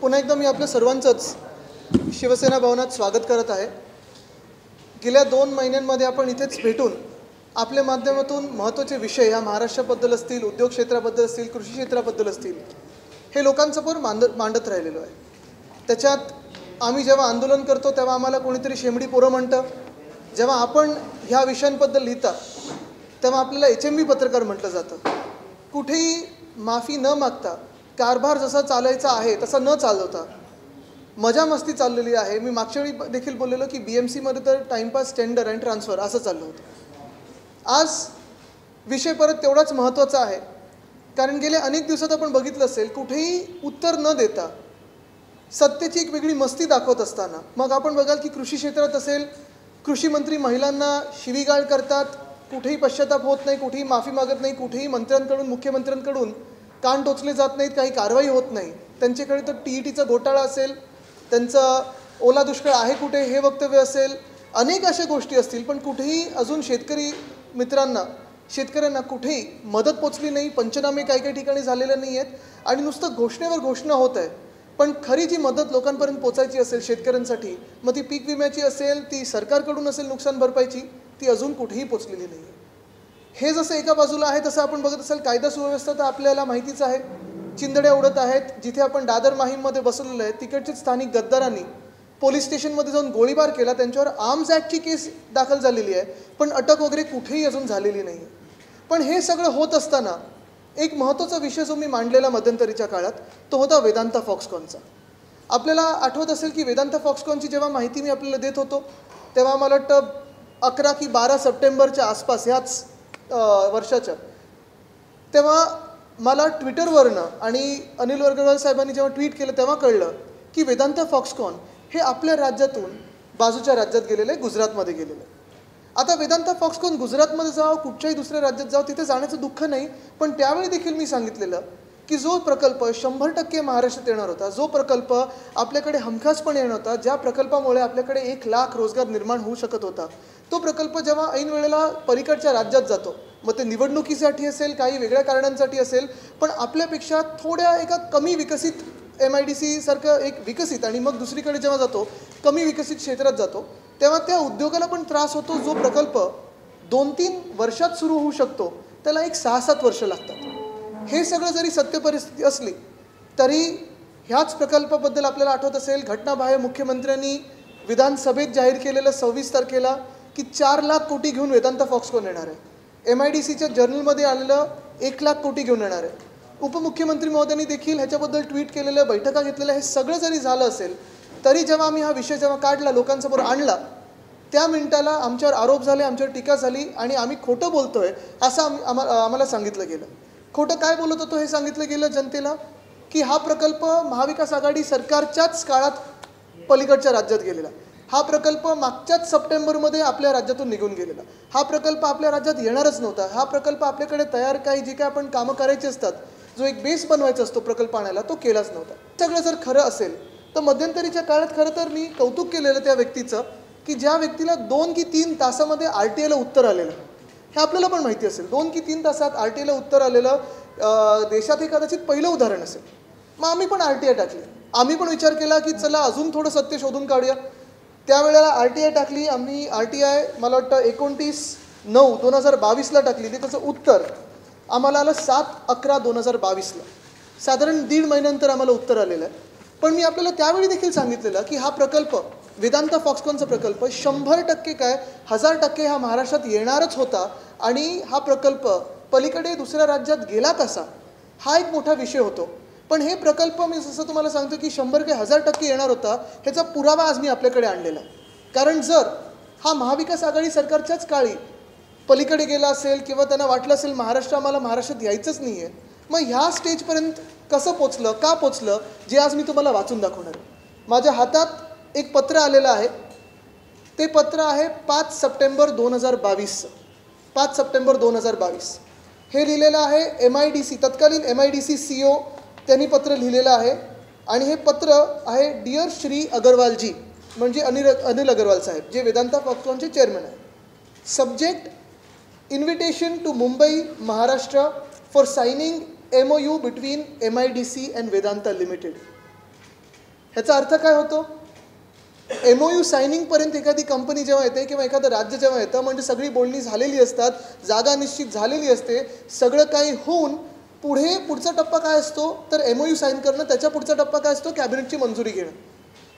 पुन्हा एकदा मी आपल्या सर्वांचंच शिवसेना भवनात स्वागत करत आहे। गेल्या 2 महिन्यांमध्ये आपण इथेच भेटून आपल्या माध्यमातून महत्त्वाचे विषय या महाराष्ट्राबद्दल असतील, उद्योग क्षेत्राबद्दल असतील, कृषी क्षेत्राबद्दल असतील, हे लोकांसमोर मांडत राहिलेलो आहे। त्याच्यात आम्ही जेव्हा आंदोलन करतो तेव्हा आम्हाला कोणीतरी शेमडी पोरं म्हणतं, जेव्हा आपण ह्या विषयांबद्दल लिहिता तेव्हा आपल्याला HMV पत्रकार म्हटलं जातं। कुठेही माफी न मागता कारभार जसा चालायचा आहे तसा न चालवता मजा मस्ती चाललेली आहे। मी मागच्या वेळी देखील बोललेलो की BMC मध्ये तर टाइमपास, टेंडर आणि ट्रान्सफर असं चाललं होतं। आज विषय परत तेवढाच महत्त्वाचा आहे, कारण गेल्या अनेक दिवसात आपण बघितलं असेल कुठेही उत्तर न देता सत्तेची एक वेगळी मस्ती दाखवत असताना, मग आपण बघाल की कृषी क्षेत्रात असेल, कृषी मंत्री महिलांना शिवीगाळ करतात, कुठेही पश्चाताप होत नाही, कुठेही माफी मागत नाही, कुठेही मंत्र्यांकडून, मुख्यमंत्र्यांकडून कान टोचले जात नाहीत, काही कारवाई होत नाही। त्यांच्याकडे तर TETचा घोटाळा असेल, त्यांचा ओला दुष्काळ आहे कुठे हे वक्तव्य असेल, अनेक अशा गोष्टी असतील, पण कुठेही अजून शेतकरी मित्रांना, शेतकऱ्यांना कुठेही मदत पोचली नाही। पंचनामे काही ठिकाणी झालेले नाही आहेत आणि नुसतं घोषणेवर घोषणा होत आहे, पण खरी जी मदत लोकांपर्यंत पोचायची असेल शेतकऱ्यांसाठी, मग ती पीक विम्याची असेल, ती सरकारकडून असेल नुकसान भरपाईची, ती अजून कुठेही पोचलेली नाही आहे। हे जसं एका बाजूला आहे तसं आपण बघत असाल कायदा सुव्यवस्था तर आपल्याला माहितीच आहे, चिंधड्या उडत आहेत। जिथे आपण दादर माहीममध्ये बसलेलो आहे तिकडचे स्थानिक गद्दारांनी पोलीस स्टेशनमध्ये जाऊन गोळीबार केला, त्यांच्यावर आर्म्स ॲक्टची केस दाखल झालेली आहे, पण अटक वगैरे कुठेही अजून झालेली नाही। पण हे सगळं होत असताना एक महत्त्वाचा विषय जो मी मांडलेला मध्यंतरीच्या काळात तो होता वेदांता फॉक्सकॉनचा। आपल्याला आठवत असेल की वेदांता फॉक्सकॉनची जेव्हा माहिती मी आपल्याला देत होतो तेव्हा मला वाटतं 11 की 12 सप्टेंबरच्या आसपास ह्याच वर्षाच्या, तेव्हा मला ट्विटरवरनं आणि अनिल अग्रवाल साहेबांनी जेव्हा ट्विट केलं तेव्हा कळलं की वेदांता फॉक्सकॉन हे आपल्या राज्यातून बाजूच्या राज्यात गेलेले, गुजरातमध्ये गेलेले। आता वेदांता फॉक्सकॉन गुजरातमध्ये जावं, कुठच्याही दुसऱ्या राज्यात जावं, तिथे जाण्याचं दुःख नाही, पण त्यावेळी देखील मी सांगितलेलं की जो प्रकल्प 100% महाराष्ट्रात येणार होता, जो प्रकल्प आपल्याकडे हमखासपणे येणार होता, ज्या प्रकल्पामुळे आपल्याकडे 1 लाख रोजगार निर्माण होऊ शकत होता, तो प्रकल्प जेव्हा ऐन वेळेला पलीकडच्या राज्यात जातो, मग ते निवडणुकीसाठी असेल, काही वेगळ्या कारणांसाठी असेल, पण आपल्यापेक्षा थोड्या एका कमी विकसित MIDC सारखं एक विकसित आणि मग दुसरीकडे जेव्हा जातो कमी विकसित क्षेत्रात जातो, तेव्हा त्या उद्योगाला पण त्रास होतो। जो प्रकल्प 2-3 वर्षात सुरू होऊ शकतो त्याला 6-7 वर्ष लागतात। हे सगळं जरी सत्य परिस्थिती असली तरी ह्याच प्रकल्पाबद्दल आपल्याला आठवत असेल घटनाबाह्य मुख्यमंत्र्यांनी विधानसभेत जाहीर केलेलं 26 तारखेला की 4 लाख कोटी घेऊन वेदांता फॉक्सकॉन येणार आहे। MIDCच्या जर्नलमध्ये आलेलं 1 लाख कोटी घेऊन येणार आहे। उपमुख्यमंत्री महोदयांनी देखील ह्याच्याबद्दल ट्विट केलेलं, बैठका घेतलेल्या, हे सगळं जरी झालं असेल तरी जेव्हा आम्ही हा विषय जेव्हा काढला, लोकांसमोर आणला, त्या मिनिटाला आमच्यावर आरोप झाले, आमच्यावर टीका झाली आणि आम्ही खोटं बोलतोय असं आम्हाला सांगितलं गेलं। खोटं काय बोलत होतो हे सांगितलं गेलं जनतेला की हा प्रकल्प महाविकास आघाडी सरकारच्याच काळात पलीकडच्या राज्यात गेलेला, हा प्रकल्प मागच्याच सप्टेंबरमध्ये आपल्या राज्यातून निघून गेलेला, हा प्रकल्प आपल्या राज्यात येणारच नव्हता, हा प्रकल्प आपल्याकडे तयार काही जे काय आपण कामं करायची असतात, जो एक बेस बनवायचा असतो प्रकल्प आणायला, तो केलाच नव्हता। सगळं जर खरं असेल तर मध्यंतरीच्या काळात खरं तर मी कौतुक केलेलं त्या व्यक्तीचं की ज्या व्यक्तीला 2 की 3 तासामध्ये RTIला उत्तर आलेलं, हे आपल्याला पण माहिती असेल, 2 की 3 तासात RTIला उत्तर आलेलं देशात हे कदाचित पहिलं उदाहरण असेल। मग आम्ही पण RTI टाकली, आम्ही पण विचार केला की चला अजून थोडं सत्य शोधून काढूया। त्यावेळेला RTI टाकली आम्ही, RTI मला वाटतं 29/9/2022ला टाकली, ते त्याचं उत्तर आम्हाला आलं 7/11/2022ला, साधारण 1.5 महिन्यानंतर आम्हाला उत्तर आलेलं आहे। पण मी आपल्याला त्यावेळी देखील सांगितलेलं की हा प्रकल्प, वेदांता फॉक्सकॉनचा प्रकल्प 100% काय 1000% हा महाराष्ट्रात येणारच होता आणि हा प्रकल्प पलीकडे दुसऱ्या राज्यात गेला कसा, हा एक मोठा विषय होतो। पण हे प्रकल्प मी जसं तुम्हाला सांगतो की 100 काय 1000% येणार होता, ह्याचा पुरावा आज मी आपल्याकडे आणलेला आहे। कारण जर हा महाविकास आघाडी सरकारच्याच काळी पलीकडे गेला असेल किंवा त्यांना वाटलं असेल आम्हाला महाराष्ट्रात यायचंच नाही आहे, मग ह्या स्टेजपर्यंत कसं पोचलं, का पोचलं, जे आज मी तुम्हाला वाचून दाखवणार आहे। माझ्या हातात एक पत्र आलेलं आहे, ते पत्र आहे 5 सप्टेंबर 2022, 5 सप्टेंबर 2022 हे लिहिलेलं आहे MIDC, तत्कालीन MIDC CEO त्यांनी पत्र लिहिलेलं आहे आणि हे पत्र आहे डिअर श्री अग्रवालजी, म्हणजे अनिल अग्रवाल साहेब, जे वेदांता फॉक्सकॉनचे चेअरमन आहे। Subject invitation to Mumbai, Maharashtra for signing MOU between MIDC and Vedanta Limited. ह्याचा अर्थ काय होतो? MOU सायनिंगपर्यंत एखादी कंपनी जेव्हा येते किंवा एखादं राज्य जेव्हा येतं म्हणजे सगळी बोलणी झालेली असतात, जागा निश्चित झालेली असते, सगळं काही होऊन पुढचा टप्पा काय असतो तर MOU साईन करणं. त्याच्या पुढचा टप्पा काय असतो? कॅबिनेटची मंजुरी घेणं.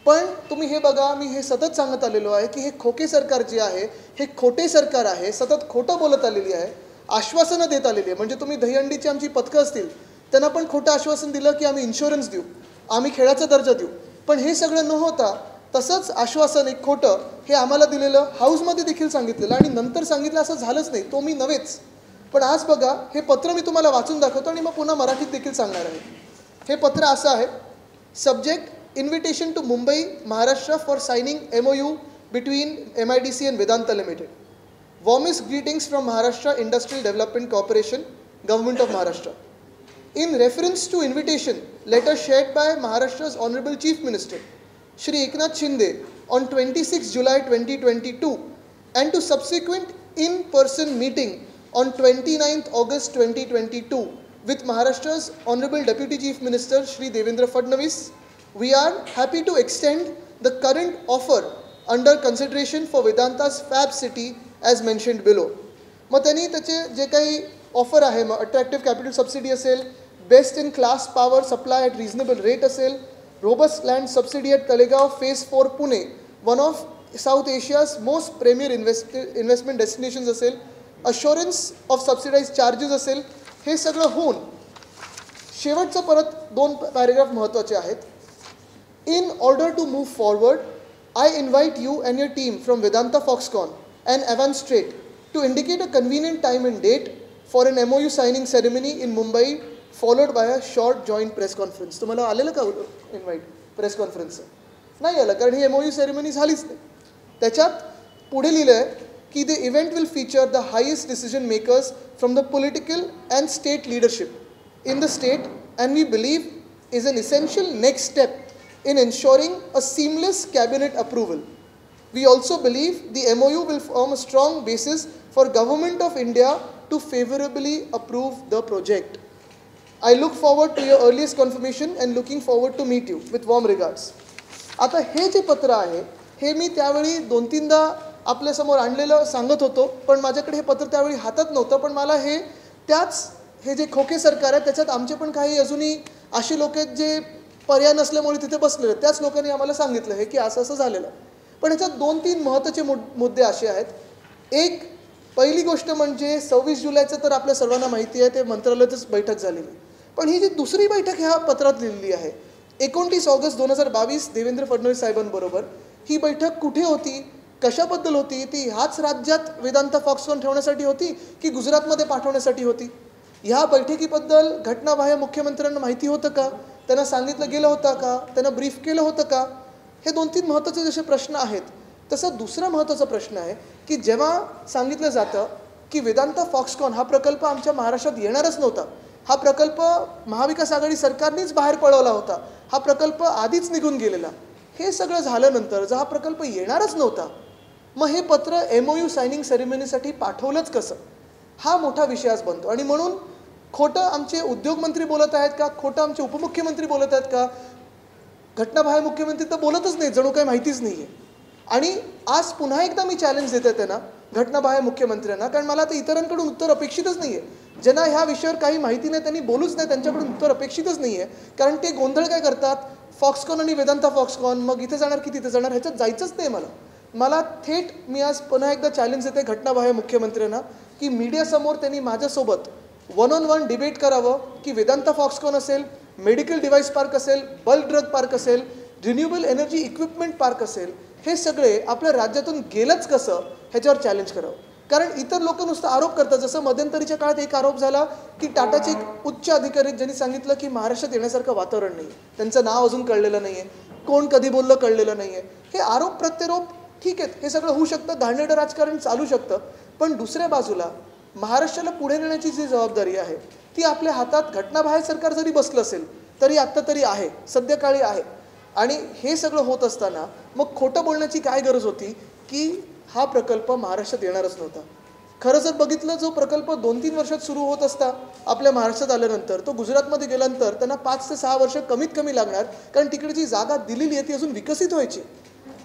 पण तुम्ही हे बघा, मी हे सतत सांगत आलेलो आहे की हे खोके सरकार जे आहे हे खोटे सरकार आहे, सतत खोटं बोलत आलेली आहे, आश्वासनं देत आलेली आहे. म्हणजे तुम्ही दहीहंडीची आमची पथकं असतील त्यांना पण खोटं आश्वासन दिलं की आम्ही इन्शुरन्स देऊ, आम्ही खेळाचा दर्जा देऊ. पण हे सगळं न होता तसंच आश्वासन एक खोटं हे आम्हाला दिलेलं, हाऊसमध्ये देखील सांगितलेलं आणि नंतर सांगितलं असं झालंच नाही, तो मी नव्हेच. पण आज बघा, हे पत्र मी तुम्हाला वाचून दाखवतो आणि मग पुन्हा मराठीत देखील सांगणार आहे. हे पत्र असं आहे: subject invitation to Mumbai Maharashtra for signing MOU between MIDC and Vedanta Limited. Warmest greetings from Maharashtra Industrial Development Corporation, Government of Maharashtra. In reference to invitation letter shared by Maharashtra's Honorable Chief Minister Shri Eknath Shinde on 26 July 2022 and to subsequent in-person meeting on 29th August 2022 with Maharashtra's Honorable Deputy Chief Minister Shri Devendra Fadnavis, we are happy to extend the current offer under consideration for Vedanta's Fab City as mentioned below. मग त्यांनी त्याचे जे काही offer आहे, मग attractive capital subsidy असेल, best in class power supply at reasonable rate असेल, robust land subsidy at Talegaon phase 4 Pune, one of South Asia's most premier investment destinations असेल, अश्युरन्स ऑफ सबसिडाइज चार्जेस असेल, हे सगळं होऊन शेवटचं परत 2 पॅरेग्राफ महत्त्वाचे आहेत. In order to move forward, I invite you and your team from Vedanta Foxconn and Avanstrate to indicate a convenient time and date for an MOU signing ceremony in Mumbai followed by a short joint press conference. तुम्हाला आलेलं का invite press कॉन्फरन्सचं? नाही आलं, कारण ही MOU ceremony झालीच नाही. त्याच्यात पुढे लिहिलं आहे की the event will feature the highest decision makers from the political and state leadership in the state and we believe is an essential next step in ensuring a seamless cabinet approval. We also believe the MOU will form a strong basis for Government of India to favorably approve the project. I look forward to your earliest confirmation and looking forward to meet you. With warm regards. आता हे जे पत्र आहे हे मी त्यावेळी 2-3दा आपल्यासमोर आणलेलं सांगत होतो, पण माझ्याकडे हे पत्र त्यावेळी हातात नव्हतं. पण मला हे जे खोके सरकार आहे त्याच्यात आमचे पण काही अजूनही अशी लोक आहेत जे पर्याय नसल्यामुळे तिथे बसलेले, त्याच लोकांनी आम्हाला सांगितलं हे की असं असं झालेलं. पण ह्याच्यात 2-3 महत्त्वाचे मुद्दे असे आहेत. एक, पहिली गोष्ट म्हणजे 26 जुलैचं तर आपल्या सर्वांना माहिती आहे, ते मंत्रालयातच बैठक झालेली. पण ही जी दुसरी बैठक ह्या पत्रात लिहिलेली आहे 29 ऑगस्ट 2022 देवेंद्र फडणवीस साहेबांबरोबर, ही बैठक कुठे होती, कशाबद्दल होती, ती ह्याच राज्यात वेदांता फॉक्सकॉन ठेवण्यासाठी होती की गुजरातमध्ये पाठवण्यासाठी होती? ह्या बैठकीबद्दल घटनाबाह्य मुख्यमंत्र्यांना माहिती होतं का? त्यांना सांगितलं गेलं होतं का? त्यांना ब्रीफ केलं होतं का? हे 2-3 महत्त्वाचे जसे प्रश्न आहेत, तसा दुसरा महत्त्वाचा प्रश्न आहे की जेव्हा सांगितलं जातं की वेदांता फॉक्सकॉन हा प्रकल्प आमच्या महाराष्ट्रात येणारच नव्हता, हा प्रकल्प महाविकास आघाडी सरकारनेच बाहेर पळवला होता, हा प्रकल्प आधीच निघून गेलेला, हे सगळं झाल्यानंतर जर हा प्रकल्प येणारच नव्हता, मग हे पत्र MOU सायनिंग सेरेमनीसाठी पाठवलंच कसं? हा मोठा विषय आज बनतो. आणि म्हणून खोटं आमचे उद्योगमंत्री बोलत आहेत का, खोटं आमचे उपमुख्यमंत्री बोलत आहेत का, घटनाबाह्य मुख्यमंत्री तर बोलतच नाही, जणू काही माहितीच नाही आहे. आणि आज पुन्हा एकदा मी चॅलेंज देते त्यांना, घटनाबाह्य मुख्यमंत्र्यांना, कारण मला आता इतरांकडून उत्तर अपेक्षितच नाही आहे. ज्यांना ह्या विषयावर काही माहिती नाही त्यांनी बोलूच नाही, त्यांच्याकडून उत्तर अपेक्षितच नाही आहे. कारण ते गोंधळ काय करतात, फॉक्सकॉन आणि वेदांता फॉक्सकॉन, मग इथे जाणार की तिथे जाणार, ह्याच्यात जायचंच नाही मला थेट मी आज पुन्हा एकदा चॅलेंज देते घटनाबाह्य मुख्यमंत्र्यांना की मीडियासमोर त्यांनी माझ्यासोबत 1-on-1 डिबेट करावं की वेदांता फॉक्सकॉन असेल, मेडिकल डिव्हाइस पार्क असेल, बल्क ड्रग पार्क असेल, रिन्युएबल एनर्जी इक्विपमेंट पार्क असेल, हे सगळे आपल्या राज्यातून गेलंच कसं ह्याच्यावर चॅलेंज करावं. कारण इतर लोक नुसतं आरोप करतात. जसं मध्यंतरीच्या काळात एक आरोप झाला की टाटाचे एक उच्च अधिकारी ज्यांनी सांगितलं की महाराष्ट्रात येण्यासारखं वातावरण नाही, त्यांचं नाव अजून कळलेलं नाही आहे, कोण कधी बोललं कळलेलं नाही आहे. हे आरोप प्रत्यारोप ठीक आहेत, हे सगळं होऊ शकतं, घाणेरडं राजकारण चालू शकतं. पण दुसऱ्या बाजूला महाराष्ट्राला पुढे नेण्याची जी जबाबदारी आहे ती आपल्या हातात घटनाबाह्य सरकार जरी बसलं असेल तरी आत्ता तरी आहे, सध्या काळी आहे. आणि हे सगळं होत असताना मग खोटं बोलण्याची काय गरज होती की हा प्रकल्प महाराष्ट्रात येणारच नव्हता? खरं जर बघितलं, जो प्रकल्प 2-3 वर्षात सुरू होत असता आपल्या महाराष्ट्रात आल्यानंतर, तो गुजरातमध्ये गेल्यानंतर त्यांना 5 ते 6 वर्ष कमीत कमी लागणार, कारण तिकडे जी जागा दिलेली आहे ती अजून विकसित व्हायची.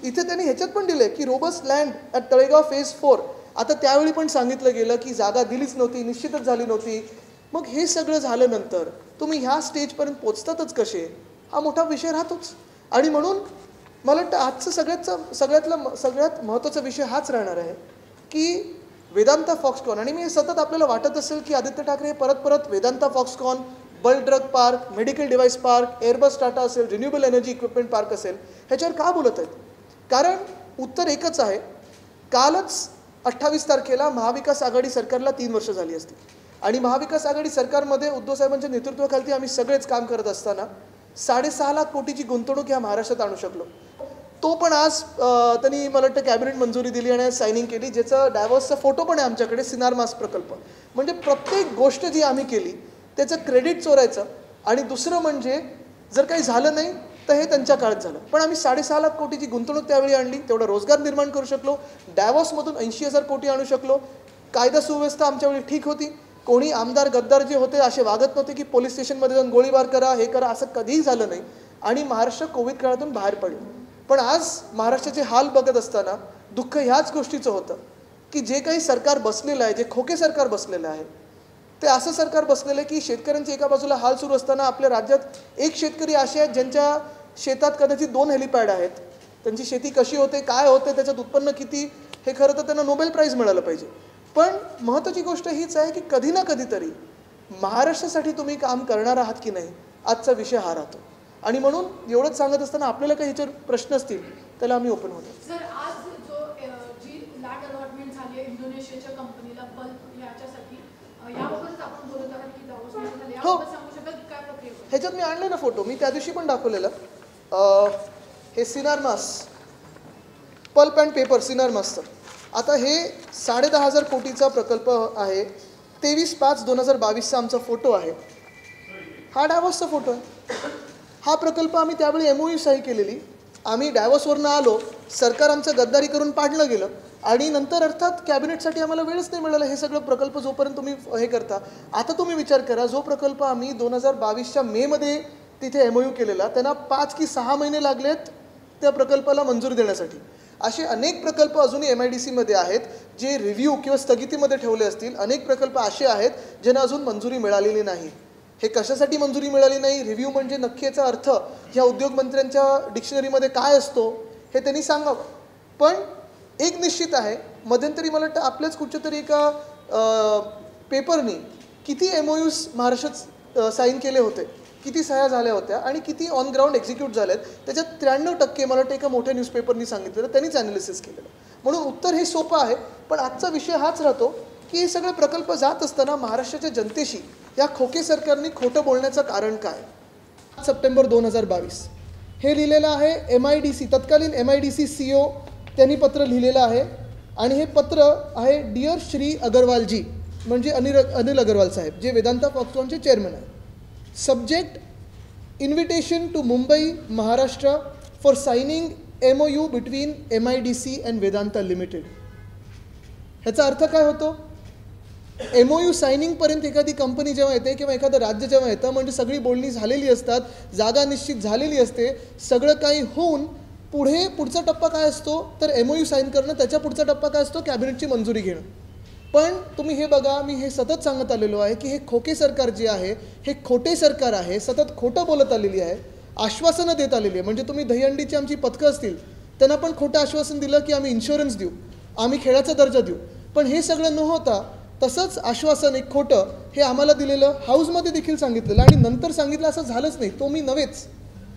इथे त्यांनी ह्याच्यात पण दिले की robust land at Talegaon phase 4. आता त्यावेळी पण सांगितलं गेलं की जागा दिलीच नव्हती, निश्चितच झाली नव्हती. मग हे सगळं झाल्यानंतर तुम्ही ह्या स्टेजपर्यंत पोचतातच कसे, हा मोठा विषय राहतोच. आणि म्हणून मला वाटतं आजचं सगळ्यात महत्त्वाचा विषय हाच राहणार आहे की वेदांता फॉक्सकॉन. आणि मी सतत आपल्याला वाटत असेल की आदित्य ठाकरे परत Vedanta Foxconn, bulk drug park, medical device park, Airbus Tata असेल, रिन्युएबल एनर्जी इक्विपमेंट पार्क असेल, ह्याच्यावर का बोलत आहेत? कारण उत्तर एकच आहे. कालच 28 तारखेला महाविकास आघाडी सरकारला 3 वर्ष झाली असती आणि महाविकास आघाडी सरकारमध्ये उद्धव साहेबांच्या नेतृत्वाखाली आम्ही सगळेच काम करत असताना 6.5 लाख कोटीची गुंतवणूक ह्या महाराष्ट्रात आणू शकलो. तो पण आज त्यांनी मला वाटतं कॅबिनेट मंजुरी दिली आणि सायनिंग केली, ज्याचा डायव्हर्सचा फोटो पण आहे आमच्याकडे. सिनार मास प्रकल्प म्हणजे प्रत्येक गोष्ट जी आम्ही केली त्याचं क्रेडिट चोरायचं. आणि दुसरं म्हणजे जर काही झालं नाही तर हे त्यांच्या काळात झालं, पण आम्ही 6.5 लाख कोटीची गुंतवणूक त्यावेळी आणली, तेवढा रोजगार निर्माण करू शकलो. डायव्हर्समधून 80,000 कोटी आणू शकलो. कायदा सुव्यवस्था आमच्यावेळी ठीक होती. कोणी आमदार गद्दार जे होते असे वागत नव्हते की पोलीस स्टेशनमध्ये जाऊन गोळीबार करा, हे करा, असं कधीही झालं नाही. आणि महाराष्ट्र कोविड काळातून बाहेर पडलं. पण आज महाराष्ट्राचे हाल बघत असताना दुःख ह्याच गोष्टीचं होतं की जे काही सरकार बसलेलं आहे, जे खोके सरकार बसलेलं आहे, ते असं सरकार बसलेलं आहे की शेतकऱ्यांचे एका बाजूला हाल सुरू असताना आपल्या राज्यात एक शेतकरी असे आहेत ज्यांच्या शेतात कदाचित 2 हेलिपॅड आहेत. त्यांची शेती कशी होते, काय होते, त्याच्यात उत्पन्न किती, हे खरं तर त्यांना नोबेल प्राईज मिळालं पाहिजे. पण महत्त्वाची गोष्ट हीच आहे की कधी ना कधीतरी महाराष्ट्रासाठी तुम्ही काम करणार आहात की नाही, आजचा विषय हा राहतो. आणि म्हणून एवढंच सांगत असताना आपल्याला काही ह्याच्यावर प्रश्न असतील त्याला आम्ही ओपन होतो. सर, आज जी लँड अलॉटमेंट झाली आहे इंडोनेशियाच्या कंपनीला बल्क याच्यासाठी, याबाबत आपण बोलत आहात की दावोसमध्ये झाले, याबाबत सांगू शकाल की काय प्रक्रिया? ह्याच्यात मी आणलं ना फोटो, मी त्या दिवशी पण दाखवलेलं. हे सिनार मास पल्प अँड पेपर सिनार मासचं. आता हे 10,500 कोटीचा प्रकल्प आहे. 23/5/2022चा आमचा फोटो आहे. हा डायव्हर्सचा फोटो आहे. हा प्रकल्प आम्ही त्यावेळी MOU सही केलेली. आम्ही डायव्हर्सवरनं आलो, सरकार आमचं गद्दारी करून पाडलं गेलं आणि नंतर अर्थात कॅबिनेटसाठी आम्हाला वेळच नाही मिळाला. हे सगळं प्रकल्प जोपर्यंत तुम्ही हे करता, आता तुम्ही विचार करा, जो प्रकल्प आम्ही 2022च्या मेमध्ये तिथे MOU केलेला, त्यांना 5 की 6 महिने लागलेत त्या प्रकल्पाला मंजुरी देण्यासाठी. असे अनेक प्रकल्प अजूनही MIDCमध्ये आहेत जे रिव्ह्यू किंवा स्थगितीमध्ये ठेवले असतील. अनेक प्रकल्प असे आहेत ज्यांना अजून मंजुरी मिळालेली नाही. हे कशासाठी मंजुरी मिळाली नाही, रिव्ह्यू म्हणजे नक्की याचा अर्थ ह्या उद्योगमंत्र्यांच्या डिक्शनरीमध्ये काय असतो हे त्यांनी सांगावं. पण एक निश्चित आहे, मध्यंतरी मला वाटतं आपल्याच कुठच्या तरी एका पेपरनी किती MOUs महाराष्ट्रात साईन केले होते, किती सह्या झाल्या होत्या आणि किती ऑन ग्राउंड एक्झिक्यूट झाल्यात, त्याच्यात 93% मला वाटतं एका मोठ्या न्यूजपेपरनी सांगितलेलं, त्यांनीच ॲनालिसिस केलेलं. म्हणून उत्तर हे सोपं आहे. पण आजचा विषय हाच राहतो की हे सगळे प्रकल्प जात असताना महाराष्ट्राच्या जनतेशी या खोके सरकारने खोटं बोलण्याचं कारण काय? 7 सप्टेंबर 2022 हे लिहिलेलं आहे MIDC, तत्कालीन MIDC CEO त्यांनी पत्र लिहिलेलं आहे. आणि हे पत्र आहे डिअर श्री अगरवालजी, म्हणजे अनिल अगरवाल साहेब, जे वेदांता फॉक्सकॉनचे चेअरमन आहे. Subject invitation to Mumbai Maharashtra for signing MOU between MIDC and Vedanta limited. ह्याचा अर्थ काय होतो? MOU सायनिंगपर्यंत एखादी कंपनी जेव्हा येते किंवा एखादं राज्य जेव्हा येतं, म्हणजे सगळी बोलणी झालेली असतात, जागा निश्चित झालेली असते, सगळं काही होऊन पुढचा टप्पा काय असतो तर MOU साईन करणं. त्याच्या पुढचा टप्पा काय असतो? कॅबिनेटची मंजुरी घेणं. पण तुम्ही हे बघा, मी हे सतत सांगत आलेलो आहे की हे खोके सरकार जे आहे हे खोटे सरकार आहे. सतत खोटं बोलत आलेली आहे, आश्वासनं देत आलेली आहे. म्हणजे तुम्ही दहीहंडीची आमची पथकं असतील त्यांना पण खोटं आश्वासन दिलं की आम्ही इन्शुरन्स देऊ, आम्ही खेळाचा दर्जा देऊ. पण हे सगळं न होता तसंच आश्वासन एक खोटं हे आम्हाला दिलेलं, हाऊसमध्ये देखील सांगितलेलं आणि नंतर सांगितलं असं झालंच नाही, तो मी नव्हेच.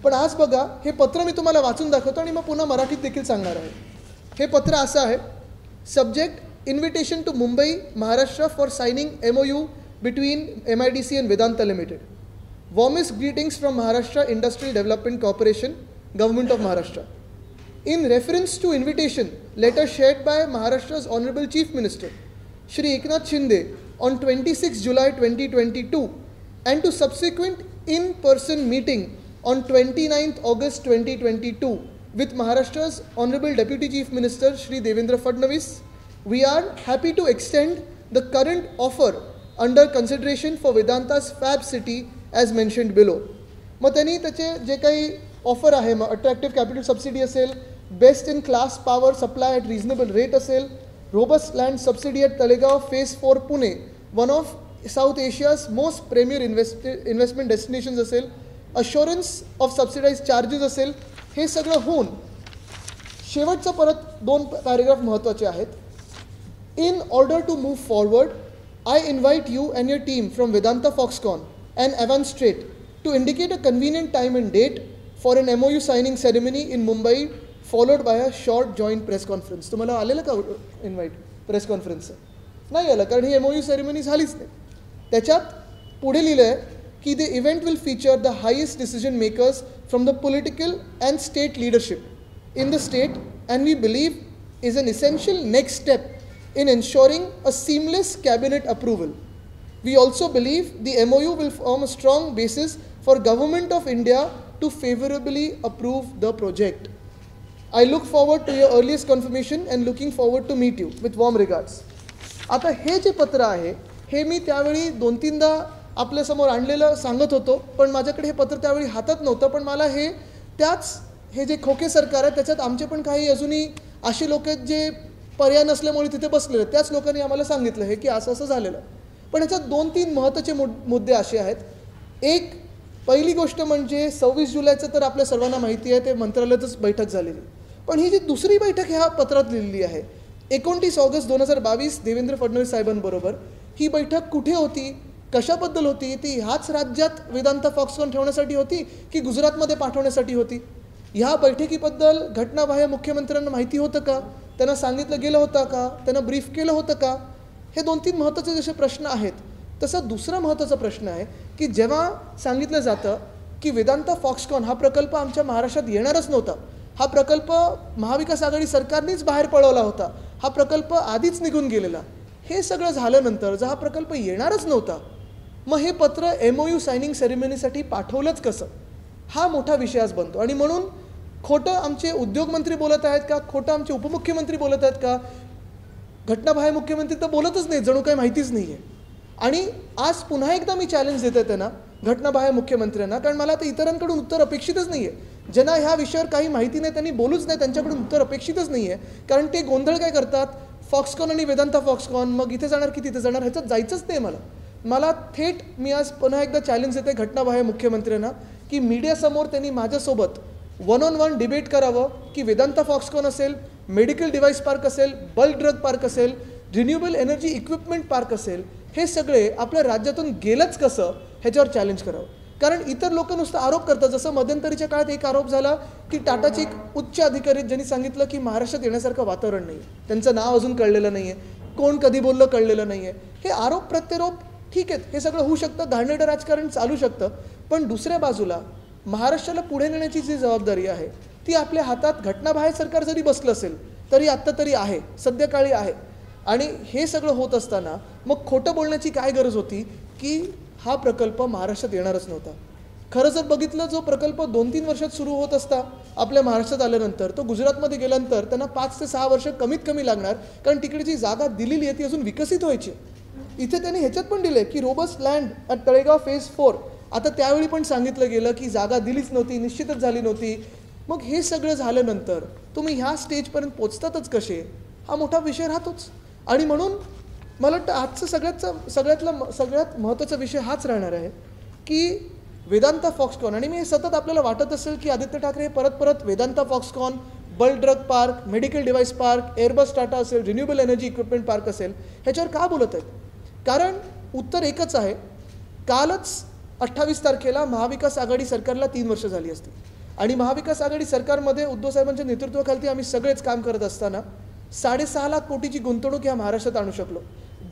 पण आज बघा, हे पत्र मी तुम्हाला वाचून दाखवतो आणि मग पुन्हा मराठीत देखील सांगणार आहे. हे पत्र असं आहे. Subject invitation to Mumbai Maharashtra for signing MOU between MIDC and Vedanta limited. Warmest greetings from Maharashtra industrial development corporation, government of Maharashtra. In reference to invitation letter shared by Maharashtra's Honorable Chief Minister Shri Eknath Shinde on 26 July 2022 and to subsequent in-person meeting on 29th August 2022 with Maharashtra's Honorable Deputy Chief Minister Shri Devendra Fadnavis We are happy to extend the current offer under consideration for Vedanta's Fab City as mentioned below. मग त्यांनी त्याचे जे काही offer आहे मग attractive capital subsidy असेल, best in class power supply at reasonable rate असेल, robust land subsidy at Talegaon phase 4 Pune, one of South Asia's most premier investment destinations असेल, अश्युरन्स ऑफ सबसिडाइज चार्जेस असेल, हे सगळं होऊन शेवटचं परत 2 पॅरेग्राफ महत्त्वाचे आहेत. In order to move forward, I invite you and your team from Vedanta Foxconn and Avance Trade to indicate a convenient time and date for an MOU signing ceremony in Mumbai, followed by a short joint press conference. तुम्हाला आलेलं का invite press कॉन्फरन्सचं? नाही आलं, कारण ही MOU ceremony झालीच नाही. त्याच्यात पुढे लिहिलं आहे की the event will feature the highest decision makers from the political and state leadership in the state, and we believe is an essential next step in ensuring a seamless cabinet approval. We also believe the MOU will form a strong basis for Government of India to favorably approve the project. I look forward to your earliest confirmation and looking forward to meet you. With warm regards. आता हे जे पत्र आहे हे मी त्यावेळी 2-3दा आपल्यासमोर आणलेलं सांगत होतो, पण माझ्याकडे हे पत्र त्यावेळी हातात नव्हतं. पण मला हे जे खोके सरकार आहे त्याच्यात आमचे पण काही अजूनही असे लोक आहेत जे पर्याय नसल्यामुळे तिथे बसलेले, त्याच लोकांनी आम्हाला सांगितलं आहे की असं असं झालेलं. पण ह्याच्यात 2-3 महत्त्वाचे मुद्दे असे आहेत. एक पहिली गोष्ट म्हणजे 26 जुलैचं तर आपल्या सर्वांना माहिती आहे, ते मंत्रालयातच बैठक झालेली. पण ही जी दुसरी बैठक ह्या पत्रात लिहिलेली आहे 29 ऑगस्ट 2022 देवेंद्र फडणवीस साहेबांबरोबर, ही बैठक कुठे होती, कशाबद्दल होती, ती ह्याच राज्यात वेदांता फॉक्सकॉन ठेवण्यासाठी होती की गुजरातमध्ये पाठवण्यासाठी होती? ह्या बैठकीबद्दल घटनाबाह्य मुख्यमंत्र्यांना माहिती होतं का, त्यांना सांगितलं गेलं होतं का, त्यांना ब्रीफ केलं होतं का? हे 2-3 महत्त्वाचे जसे प्रश्न आहेत, तसा दुसरा महत्त्वाचा प्रश्न आहे की जेव्हा सांगितलं जातं की वेदांता फॉक्सकॉन हा प्रकल्प आमच्या महाराष्ट्रात येणारच नव्हता, हा प्रकल्प महाविकास आघाडी सरकारनेच बाहेर पळवला होता, हा प्रकल्प आधीच निघून गेलेला, हे सगळं झाल्यानंतर जर हा प्रकल्प येणारच नव्हता, मग हे पत्र MOU सायनिंग सेरेमनीसाठी पाठवलंच कसं? हा मोठा विषय आज बनतो. आणि म्हणून खोटं आमचे उद्योगमंत्री बोलत आहेत का, खोटं आमचे उपमुख्यमंत्री बोलत आहेत का, घटनाबाह्य मुख्यमंत्री तर बोलतच नाही, जणू काही माहितीच नाही आहे. आणि आज पुन्हा एकदा मी चॅलेंज देते त्यांना, घटनाबाह्य मुख्यमंत्र्यांना, कारण मला आता इतरांकडून उत्तर अपेक्षितच नाही आहे. ज्यांना ह्या विषयावर काही माहिती नाही त्यांनी बोलूच नाही, त्यांच्याकडून उत्तर अपेक्षितच नाही आहे. कारण ते गोंधळ काय करतात, फॉक्सकॉन आणि वेदांता फॉक्सकॉन, मग इथे जाणार की तिथे जाणार, ह्याच्यात जायचंच नाही मला थेट मी आज पुन्हा एकदा चॅलेंज देते घटनाबाह्य मुख्यमंत्र्यांना की मीडियासमोर त्यांनी माझ्यासोबत 1-on-1 डिबेट करावं की वेदांता फॉक्सकॉन असेल, मेडिकल डिव्हाइस पार्क असेल, बल्क ड्रग पार्क असेल, रिन्युएबल एनर्जी इक्विपमेंट पार्क असेल, हे सगळे आपल्या राज्यातून गेलंच कसं ह्याच्यावर चॅलेंज करावं. कारण इतर लोक नुसतं आरोप करतात. जसं मध्यंतरीच्या काळात एक आरोप झाला की टाटाचे एक उच्च अधिकारी ज्यांनी सांगितलं की महाराष्ट्रात येण्यासारखं वातावरण नाही आहे, त्यांचं नाव अजून कळलेलं नाही आहे, कोण कधी बोललं कळलेलं नाही आहे. हे आरोप प्रत्यारोप ठीक आहेत, हे सगळं होऊ शकतं, घाणेरडं राजकारण चालू शकतं. पण दुसऱ्या बाजूला महाराष्ट्राला पुढे नेण्याची जी जबाबदारी आहे ती आपल्या हातात, घटनाबाह्य सरकार जरी बसलं असेल तरी आत्ता तरी आहे, सध्या काळी आहे. आणि हे सगळं होत असताना मग खोटं बोलण्याची काय गरज होती की हा प्रकल्प महाराष्ट्रात येणारच नव्हता. खरं जर बघितलं, जो प्रकल्प 2-3 वर्षात सुरू होत असता आपल्या महाराष्ट्रात आल्यानंतर, तो गुजरातमध्ये गेल्यानंतर त्यांना 5 ते 6 वर्ष कमीत कमी लागणार, कारण तिकडे जी जागा दिलेली आहे ती अजून विकसित व्हायची. इथे त्यांनी ह्याच्यात पण दिले की robust land at Talegaon phase 4. आता त्यावेळी पण सांगितलं गेलं की जागा दिलीच नव्हती, निश्चितच झाली नव्हती. मग हे सगळं झाल्यानंतर तुम्ही ह्या स्टेजपर्यंत पोचतातच कसे, हा मोठा विषय राहतोच. आणि म्हणून मला वाटतं आजचं सगळ्यात महत्त्वाचा विषय हाच राहणार आहे की वेदांता फॉक्सकॉन. आणि मी सतत आपल्याला वाटत असेल की आदित्य ठाकरे परत Vedanta Foxconn, bulk drug park, medical device park, Airbus Tata असेल, रिन्युएबल एनर्जी इक्विपमेंट पार्क असेल, ह्याच्यावर का बोलत आहेत? कारण उत्तर एकच आहे. कालच 28 तारखेला महाविकास आघाडी सरकारला 3 वर्ष झाली असती आणि महाविकास आघाडी सरकारमध्ये उद्धव साहेबांच्या नेतृत्वाखाली आम्ही सगळेच काम करत असताना 6.5 लाख कोटीची गुंतवणूक ह्या महाराष्ट्रात आणू शकलो.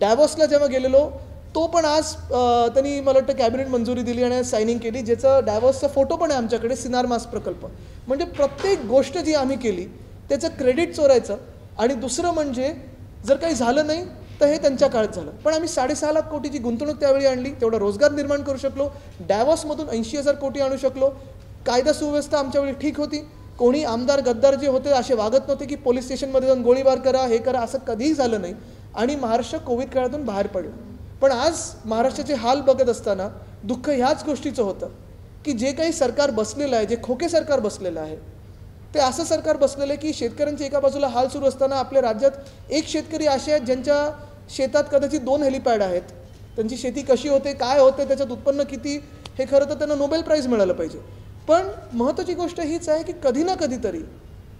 डॅव्हॉसला जेव्हा गेलेलो तो पण आज त्यांनी मला वाटतं कॅबिनेट मंजुरी दिली आणि सायनिंग केली, ज्याचं डॅव्हॉसचा फोटो पण आहे आमच्याकडे, सिनार मास प्रकल्प. म्हणजे प्रत्येक गोष्ट जी आम्ही केली त्याचं क्रेडिट चोरायचं. आणि दुसरं म्हणजे जर काही झालं नाही तर हे त्यांच्या काळात झालं, पण आम्ही 6.5 लाख कोटीची गुंतवणूक त्यावेळी आणली, तेवढा रोजगार निर्माण करू शकलो, डॅव्हॉसमधून 80,000 कोटी आणू शकलो, कायदा सुव्यवस्था आमच्यावेळी ठीक होती. कोणी आमदार गद्दार जे होते असे वागत नव्हते की पोलीस स्टेशनमध्ये जाऊन गोळीबार करा, हे करा, असं कधीही झालं नाही आणि महाराष्ट्र कोविड काळातून बाहेर पडलं. पण आज महाराष्ट्राचे हाल बघत असताना दुःख ह्याच गोष्टीचं होतं की जे काही सरकार बसलेलं आहे, जे खोके सरकार बसलेलं आहे, ते असं सरकार बसलेलं आहे की शेतकऱ्यांचे एका बाजूला हाल सुरू असताना आपल्या राज्यात एक शेतकरी असे आहेत ज्यांच्या शेतात कदाचित 2 हेलिपॅड आहेत. त्यांची शेती कशी होते, काय होते, त्याच्यात उत्पन्न किती, हे खरं तर त्यांना नोबेल प्राईज मिळालं पाहिजे. पण महत्त्वाची गोष्ट हीच आहे की कधी ना कधीतरी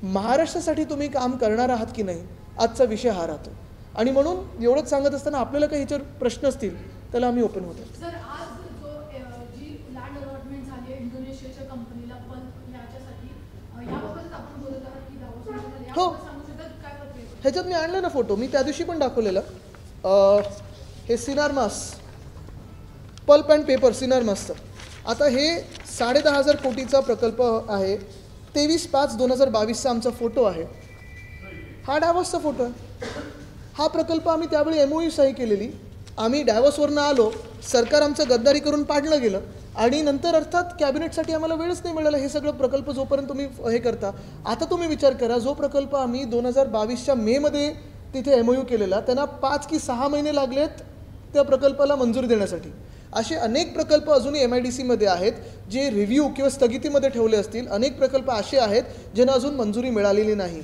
महाराष्ट्रासाठी तुम्ही काम करणार आहात की नाही, आजचा विषय हा राहतो. आणि म्हणून एवढंच सांगत असताना आपल्याला काही ह्याच्यावर प्रश्न असतील त्याला आम्ही ओपन होतो. सर, आज जी लँड अलॉटमेंट झाली आहे इंडोनेशियाच्या कंपनीला पल्प याच्यासाठी, याबाबत आपण बोलत आहात की दावोसमध्ये झाली, हो. याबाबत सांगू शकता काय प्रक्रिया? ह्याच्यात मी आणलं ना फोटो, मी त्या दिवशी पण दाखवलेला. हे सिनारमास पल्प अँड पेपर सिनारमासचं. आता हे 10,500 कोटीचा प्रकल्प आहे. 23/5/2022चा आमचा फोटो आहे. हा डॅव्हॉसचा फोटो आहे. हा प्रकल्प आम्ही त्यावेळी MOU सही केलेली. आम्ही डॅव्हॉसवरनं आलो, सरकार आमचं गद्दारी करून पाडलं गेलं आणि नंतर अर्थात कॅबिनेटसाठी आम्हाला वेळच नाही मिळाला. हे सगळं प्रकल्प जोपर्यंत तुम्ही हे करता, आता तुम्ही विचार करा, जो प्रकल्प आम्ही 2022च्या मेमध्ये तिथे MOU केलेला, त्यांना 5 की 6 महिने लागलेत त्या प्रकल्पाला मंजुरी देण्यासाठी. असे अनेक प्रकल्प अजूनही MIDCमध्ये आहेत जे रिव्ह्यू किंवा स्थगितीमध्ये ठेवले असतील. अनेक प्रकल्प असे आहेत ज्यांना अजून मंजुरी मिळालेली नाही.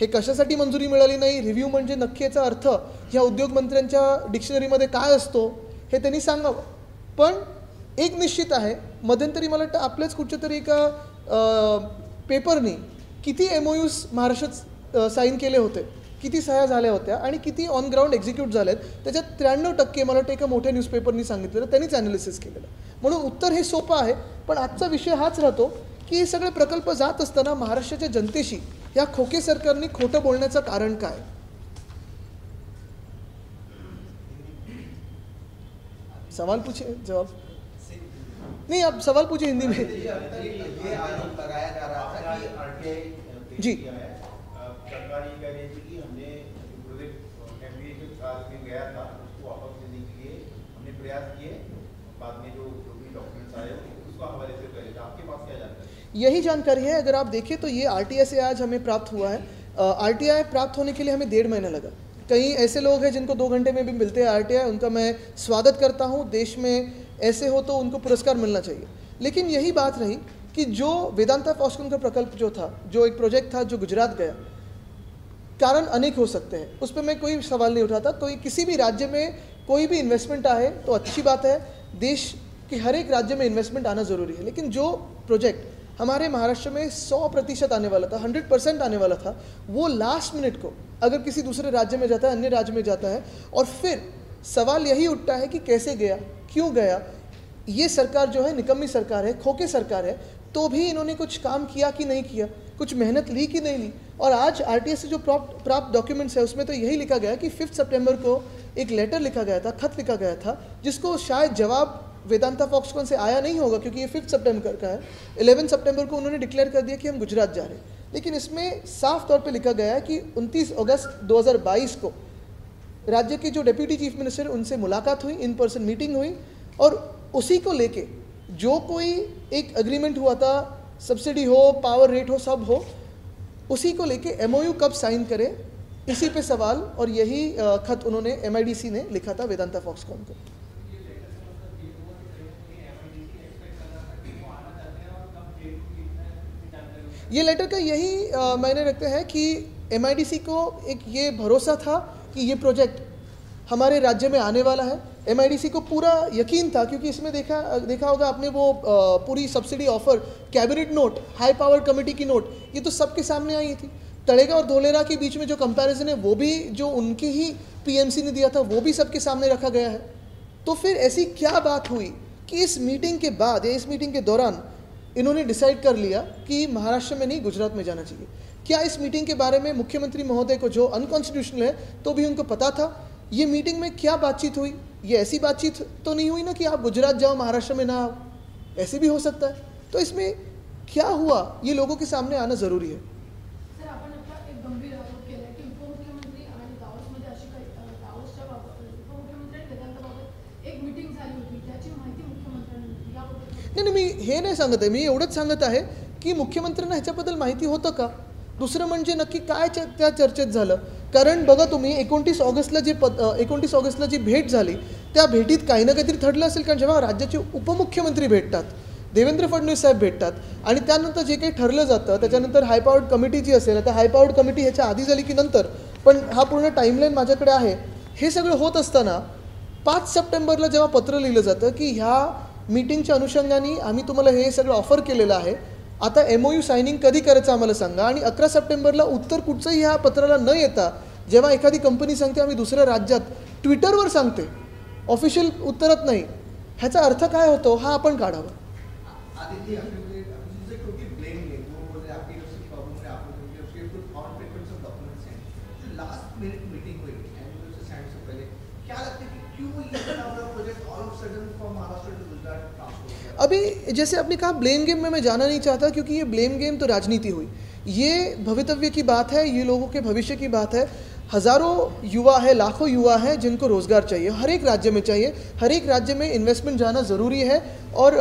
हे कशासाठी मंजुरी मिळाली नाही, रिव्ह्यू म्हणजे नक्की याचा अर्थ ह्या उद्योगमंत्र्यांच्या डिक्शनरीमध्ये काय असतो हे त्यांनी सांगावं. पण एक निश्चित आहे, मध्यंतरी मला वाटतं आपल्याच कुठच्या तरी एका पेपरनी किती MOUs महाराष्ट्रात साईन केले होते, किती सह्या झाल्या होत्या आणि किती ऑन ग्राउंड एक्झिक्यूट झालेत, त्याच्यात 93% मला वाटतं एका मोठ्या न्यूजपेपरनी सांगितलेलं, त्यांनीच ॲनालिसिस केलेलं. म्हणून उत्तर हे सोपं आहे. पण आजचा विषय हाच राहतो की हे सगळे प्रकल्प जात असताना महाराष्ट्राच्या जनतेशी या खोके सरकारने खोटं बोलण्याचं कारण काय? सवाल पूछे, जवाब नहीं, आप सवाल पूछे हिंदी में. ये आरोप लगाया जा रहा था कि RTI जी. सरकार ये कह रही थी कि हमने प्रोजेक्ट MBA जो साल में गया था उसको वापस लेने के लिए हमने प्रयास किए, बाद में जो भी डॉक्यूमेंट्स आए उसको हवाले से पहले आपके पास क्या जानकारी? यही जानकारी है. अगर आप देखें तो ये RTI से आज हमें प्राप्त हुआ है. RTI प्राप्त होने के लिए हमें 1.5 महीना लगा. कई ऐसे लोग हैं जिनको 2 घंटे में भी मिलते हैं RTI, उनका मैं स्वागत करता हूँ. देश में ऐसे हो तो उनको पुरस्कार मिलना चाहिए. लेकिन यही बात रही कि जो वेदांता फॉक्सकॉन का प्रकल्प जो था, जो एक प्रोजेक्ट था जो गुजरात गया, कारण अनेक हो सकते हैं, उस पर मैं कोई सवाल नहीं उठाता. कोई किसी भी राज्य में कोई भी इन्वेस्टमेंट आए तो अच्छी बात है. देश के हर एक राज्य में इन्वेस्टमेंट आना ज़रूरी है. लेकिन जो प्रोजेक्ट हमारे महाराष्ट्र में 100% आने वाला था, 100% आने वाला था, वो लास्ट मिनट को अगर किसी दूसरे राज्य में जाता है, अन्य राज्य में जाता है, और फिर सवाल यही उठता है कि कैसे गया, क्यों गया. ये सरकार जो है निकम्मी सरकार है, खोके सरकार है. तो भी इन्होंने कुछ काम किया कि नहीं किया, कुछ मेहनत ली कि नहीं ली. और आज RTI से जो प्राप्त डॉक्यूमेंट्स है उसमें तो यही लिखा गया कि 5 सितंबर को एक लेटर लिखा गया था, खत लिखा गया था, जिसको शायद जवाब वेदांता फॉक्सकॉन से आया नहीं होगा क्योंकि ये 5 सितंबर का है. 11 सितंबर को उन्होंने डिक्लेयर कर दिया कि हम गुजरात जा रहे हैं. लेकिन इसमें साफ तौर पे लिखा गया है कि 29 अगस्त 2022 को राज्य के जो डेप्यूटी चीफ मिनिस्टर उनसे मुलाकात हुई, इन पर्सन मीटिंग हुई, और उसी को लेके जो कोई एक एग्रीमेंट हुआ था, सब्सिडी हो, पावर रेट हो, सब हो, उसी को लेके MOU कब साइन करे, इसी पे सवाल. और यही खत उन्होंने MIDC ने लिखा था वेदांता फॉक्सकॉन को. ये लेटर का यही मायने रखते हैं कि MIDC को एक ये भरोसा था कि ये प्रोजेक्ट हमारे राज्य में आने वाला है. MIDC को पूरा यकीन था क्योंकि इसमें देखा होगा आपने वो पूरी सब्सिडी ऑफर, कैबिनेट नोट, हाई पावर कमेटी की नोट, ये तो सबके सामने आई थी. तळेगा और धोलेरा के बीच में जो कंपैरिजन है वो भी जो उनकी ही PMC ने दिया था वो भी सबके सामने रखा गया है. तो फिर ऐसी क्या बात हुई कि इस मीटिंग के बाद या इस मीटिंग के दौरान इन्होंने डिसाइड कर लिया कि महाराष्ट्र में नहीं गुजरात में जाना चाहिए? क्या इस मीटिंग के बारे में मुख्यमंत्री महोदय को, जो अनकॉन्स्टिट्यूशनल है, तो भी उनको पता था? ये मीटिंग में क्या बातचीत हुई? ये ऐसी बातचीत तो नहीं हुई ना कि आप गुजरात जाओ महाराष्ट्र में ना आओ, ऐसे भी हो सकता है. तो इसमें क्या हुआ ये लोगों के सामने आना ज़रूरी है. सर, आपण आता एक गंभीर आरोप केला की उपमुख्यमंत्री आणि दावोसमध्ये अशी काही दावोसच्या बाबत उपमुख्यमंत्री आणि वेदांताबाबत एक मीटिंग झाली होती, त्याची माहिती मुख्यमंत्र्यांनी होती. याबद्दल नाही, मी हे नाही सांगत आहे. मी एवढंच सांगत आहे की मुख्यमंत्र्यांना ह्याच्याबद्दल माहिती होतं का. दुसरं म्हणजे नक्की काय त्या चर्चेत झालं. कारण बघा तुम्ही 29 ऑगस्टला जी भेट झाली त्या भेटीत काही ना काहीतरी ठरलं असेल. कारण जेव्हा राज्याचे उपमुख्यमंत्री भेटतात, देवेंद्र फडणवीस साहेब भेटतात आणि त्यानंतर जे काही ठरलं जातं त्याच्यानंतर हायपॉवर्ड कमिटी जी असेल, आता हायपॉवर्ड कमिटी ह्याच्या आधी झाली की नंतर, पण हा पूर्ण टाईमलाईन माझ्याकडे आहे. हे सगळं होत असताना 5 सप्टेंबरला जेव्हा पत्र लिहिलं जातं की ह्या मीटिंगच्या अनुषंगाने आम्ही तुम्हाला हे सगळं ऑफर केलेलं आहे, आता MOU सायनिंग कधी करायचं आम्हाला सांगा. आणि 11 सप्टेंबरला उत्तर कुठचंही ह्या पत्राला न येता जेव्हा एखादी कंपनी सांगते आम्ही दुसऱ्या राज्यात, ट्विटरवर सांगते, ऑफिशियल उत्तरात नाही, ह्याचा अर्थ काय होतो हा आपण काढावा. आदित्य, आपने क्योंकि ब्लेम ले वो बोले आपकी तरफ से प्रॉब्लम है, आपने उसके कुछ और पेपर्स ऑफ डॉक्यूमेंट्स हैं जो लास्ट मिनट मीटिंग हुई एनुअल से साइन से पहले, क्या लगता है कि क्यों ये इतना बड़ा project all of sudden from Maharashtra to Gujarat transfer हो गया. अभी जैसे आपने कहा ब्लेम गेम में मैं जाना नहीं चाहता, क्योंकि ये ब्लेम गेम तो राजनीति हुई, ये भवितव्य की बात है, ये लोगों के भविष्य की बात है. हज़ारों युवा है, लाखों युवा है जिनको रोज़गार चाहिए, हर एक राज्य में चाहिए, हर एक राज्य में इन्वेस्टमेंट जाना ज़रूरी है. और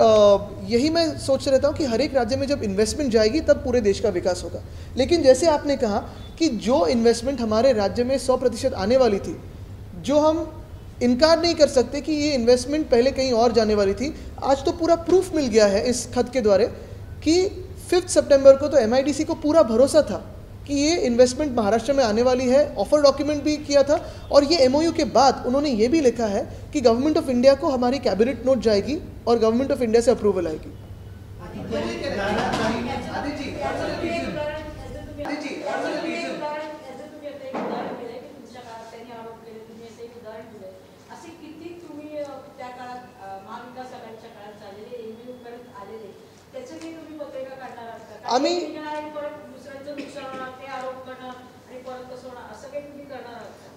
यही मैं सोच रहता हूँ कि हर एक राज्य में जब इन्वेस्टमेंट जाएगी तब पूरे देश का विकास होगा. लेकिन जैसे आपने कहा कि जो इन्वेस्टमेंट हमारे राज्य में 100% आने वाली थी, जो हम इनकार नहीं कर सकते कि ये इन्वेस्टमेंट पहले कहीं और जाने वाली थी, आज तो पूरा प्रूफ मिल गया है इस खत के द्वारा कि 5 सितंबर को तो MIDC को पूरा भरोसा था कि ये इन्वेस्टमेंट महाराष्ट्र में आने वाली है. ऑफर डॉक्यूमेंट भी किया था और ये MOU के बाद उन्होंने ये भी लिखा है कि गवर्नमेंट ऑफ इंडिया को हमारी कैबिनेट नोट जाएगी और government of India say approval आएगी. आम्ही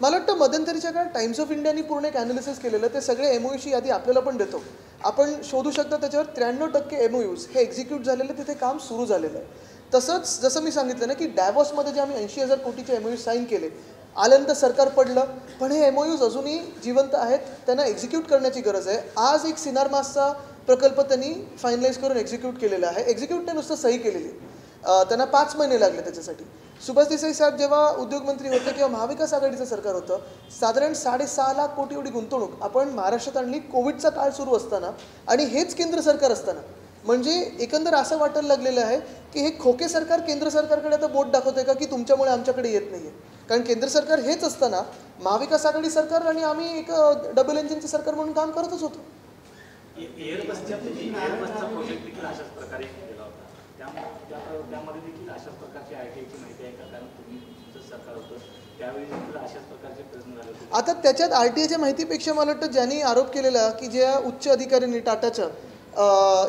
मला वाटतं मध्यंतरीच्या काळात टाइम्स ऑफ इंडियानी पूर्ण एक ॲनालिसिस केलेलं, ते सगळे MOUची यादी आपल्याला पण देतो, आपण शोधू शकता. त्याच्यावर 93% MOUs हे एक्झिक्यूट झालेलं, तिथे काम सुरू झालेलं आहे. तसंच जसं मी सांगितलं ना की डॅवॉसमध्ये जे आम्ही 80,000 कोटीचे MOU साईन केले, आल्यानंतर सरकार पडलं, पण हे MOUs अजूनही जिवंत आहेत, त्यांना एक्झिक्यूट करण्याची गरज आहे. आज एक सिनार मासचा प्रकल्प त्यांनी फायनलाइज करून एक्झिक्यूट केलेला आहे. एक्झिक्यूटने नुसतं सही केलेली, त्यांना 5 महिने लागले त्याच्यासाठी. सुभाष देसाई साहेब जेव्हा उद्योगमंत्री होते किंवा महाविकास आघाडीचं सरकार होतं, साधारण 6.5 लाख कोटी एवढी गुंतवणूक आपण महाराष्ट्रात आणली कोविडचा काळ सुरू असताना आणि हेच केंद्र सरकार असताना. म्हणजे एकंदर असं वाटायला लागलेलं आहे की हे खोके सरकार केंद्र सरकारकडे आता बोट दाखवतंय का की तुमच्यामुळे आमच्याकडे येत नाही आहे. कारण केंद्र सरकार हेच असताना महाविकास आघाडी सरकार आणि आम्ही एक डबल इंजिनचं सरकार म्हणून काम करतच होतो. एअरबसचा प्रोजेक्ट देखील अशाच प्रकारे केला होता, त्यामध्ये देखील अशाच प्रकारची RTIची माहिती आहे का? कारण तुम्ही तुमचं सरकार होतं त्यावेळी देखील अशाच प्रकारचे प्रश्न झाले होते. आता त्याच्यात RTIच्या माहितीपेक्षा मला वाटतं ज्यांनी आरोप केलेला की ज्या उच्च अधिकाऱ्यांनी टाटाच्या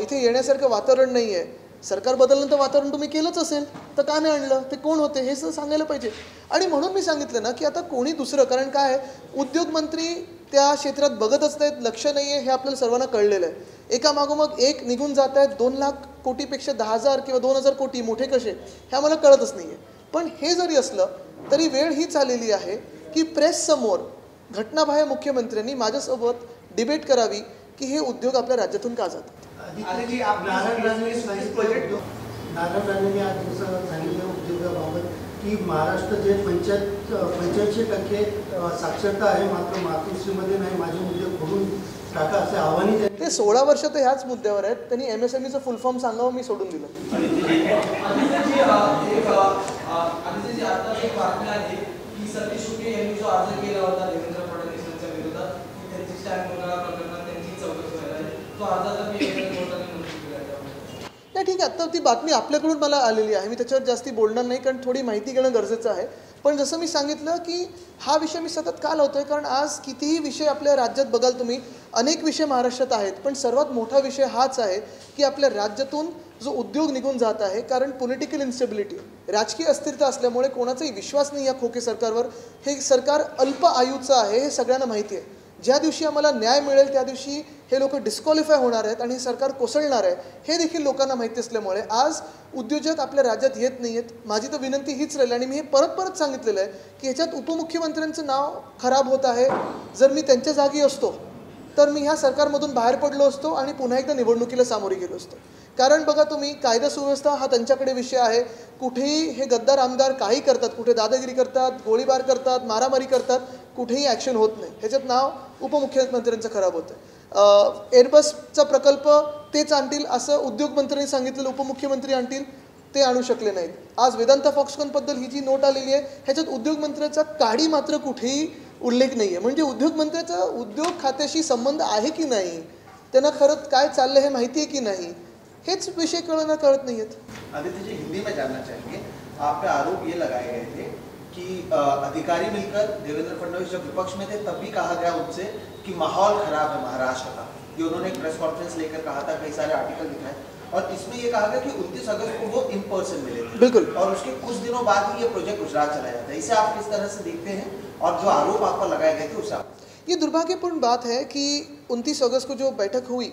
इथे येण्यासारखं वातावरण नाही आहे, सरकार बदललं तर वातावरण तुम्ही केलंच असेल तर का नाही आणलं, ते कोण होते हे सांगायला पाहिजे. आणि म्हणून मी सांगितलं ना की आता कोणी दुसरं, कारण काय आहे, उद्योगमंत्री त्या क्षेत्रात बघतच नाहीत, लक्ष नाही आहे, हे आपल्याला सर्वांना कळलेलं आहे. एका मागोमाग एक निघून जात आहेत. 2 लाख कोटीपेक्षा 10,000 किंवा 2,000 कोटी मोठे कसे हे आम्हाला कळतच नाही आहे. पण हे जरी असलं तरी वेळ हीच आलेली आहे की प्रेससमोर घटनाबाह्य मुख्यमंत्र्यांनी माझ्यासोबत डिबेट करावी की हे उद्योग आपल्या राज्यातून का जातात. नारायण राणेंनी आज जसं सांगितलं उद्योगाबाबत की महाराष्ट्र जे 85% साक्षरता आहे, मात्र मातृश्रीमध्ये नाही, माझे उद्योग करून टाका असे आव्हानही ते 16 वर्ष तर ह्याच मुद्द्यावर आहेत. त्यांनी MSMEचं फुल फॉर्म सांगावं, मी सोडून दिलं. सतीश उके यांनी जो अर्ज केला होता देवेंद्र फडणवीसांच्या विरोधात की त्यांची स्टॅम्प घोटाळा प्रकरणात त्यांची चौकशी व्हायला आहे, तो अर्जाचा कोर्टाने नोटीस दिला आहे. नाही ठीक आहे, आता ती बातमी आपल्याकडून मला आलेली आहे, मी त्याच्यावर जास्ती बोलणार नाही कारण थोडी माहिती घेणं गरजेचं आहे. पण जसं मी सांगितलं की हा विषय मी सतत का लावतोय, कारण आज कितीही विषय आपल्या राज्यात बघाल तुम्ही, अनेक विषय महाराष्ट्रात आहेत, पण सर्वात मोठा विषय हाच आहे की आपल्या राज्यातून जो उद्योग निघून जात आहे. कारण पॉलिटिकल इन्स्टेबिलिटी, राजकीय अस्थिरता असल्यामुळे कोणाचाही विश्वास नाही या खोके सरकारवर. हे सरकार अल्प आयुचं आहे हे सगळ्यांना माहिती आहे. ज्या दिवशी आम्हाला न्याय मिळेल त्या दिवशी हे लोक डिस्क्वालिफाय होणार आहेत आणि हे सरकार कोसळणार आहे हे देखील लोकांना माहिती असल्यामुळे आज उद्योजक आपल्या राज्यात येत नाही आहेत. माझी तर विनंती हीच राहील आणि मी हे परत सांगितलेलं आहे की ह्याच्यात उपमुख्यमंत्र्यांचं नाव खराब होत आहे. जर मी त्यांच्या जागी असतो तर मी ह्या सरकारमधून बाहेर पडलो असतो आणि पुन्हा एकदा निवडणुकीला सामोरे गेलो असतो. कारण बघा तुम्ही, कायदा सुव्यवस्था हा त्यांच्याकडे विषय आहे. कुठेही हे गद्दार आमदार काही करतात, कुठे दादागिरी करतात, गोळीबार करतात, मारामारी करतात, कुठेही ॲक्शन होत नाही. ह्याच्यात नाव उपमुख्यमंत्र्यांचं खराब होतं. एअरबसचा प्रकल्प तेच आणतील असं उद्योगमंत्र्यांनी सांगितलेलं उपमुख्यमंत्री आणतील, ते आणू शकले नाहीत. आज वेदांता फॉक्सकॉनबद्दल ही जी नोट आलेली आहे ह्याच्यात उद्योगमंत्र्याचा काडी मात्र कुठेही उल्लेख नाही आहे. म्हणजे उद्योगमंत्र्याचा उद्योग खात्याशी संबंध आहे की नाही, त्यांना खरंच काय चाललं हे माहिती आहे की नाही, हेच विषय कळत नहीं है. आदित्य जी, हिंदी में जानना चाहेंगे, आप पे आरोप ये लगाए गए थे कि अधिकारी मिलकर देवेंद्र फडणवीस जब विपक्ष में थे तब भी कहा गया उनसे कि माहौल खराब है महाराष्ट्र का. ये उन्होंने एक प्रेस कॉन्फ्रेंस लेकर कहा था, कई सारे आर्टिकल दिखाए और इसमें ये कहा गया कि 29 अगस्त को वो इन पर्सन मिले थे. बिल्कुल. और उसके कुछ दिनों बाद ही ये प्रोजेक्ट गुजरात चला जाता है. इसे आप किस तरह से देखते हैं और जो आरोप आप पर लगाए गए थे उसे आप? ये दुर्भाग्यपूर्ण बात है कि 29 अगस्त को जो बैठक हुई